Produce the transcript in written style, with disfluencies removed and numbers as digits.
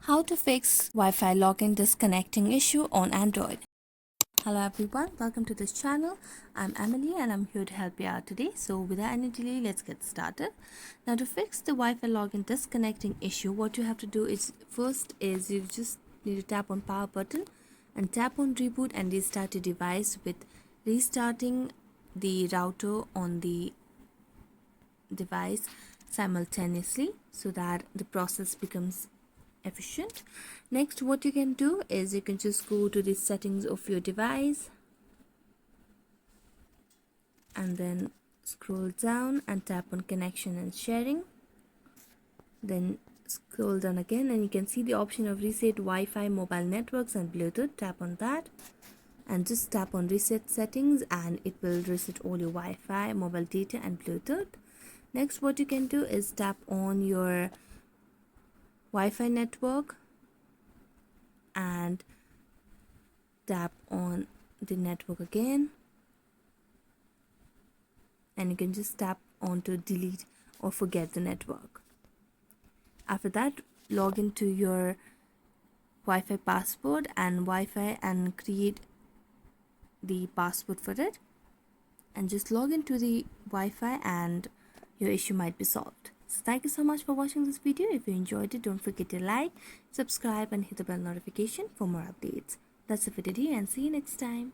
How to fix Wi-Fi login disconnecting issue on Android. Hello everyone, welcome to this channel. I'm Emily and I'm here to help you out today. So without any delay, let's get started. Now to fix the Wi-Fi login disconnecting issue, what you have to do is you just need to tap on power button and tap on reboot and restart your device with restarting the router on the device simultaneously so that the process becomes efficient. Next, what you can do is you can just go to the settings of your device and then scroll down and tap on connection and sharing. Then scroll down again and you can see the option of reset Wi-Fi, mobile networks and Bluetooth. Tap on that and just tap on reset settings and it will reset all your Wi-Fi, mobile data and Bluetooth. Next, what you can do is tap on your Wi-Fi network and tap on the network again, and you can just tap on to delete or forget the network. After that, log into your Wi-Fi password and Wi-Fi and create the password for it, and just log into the Wi-Fi and your issue might be solved. So thank you so much for watching this video. If you enjoyed it, don't forget to like, subscribe and hit the bell notification for more updates. That's it for today and see you next time.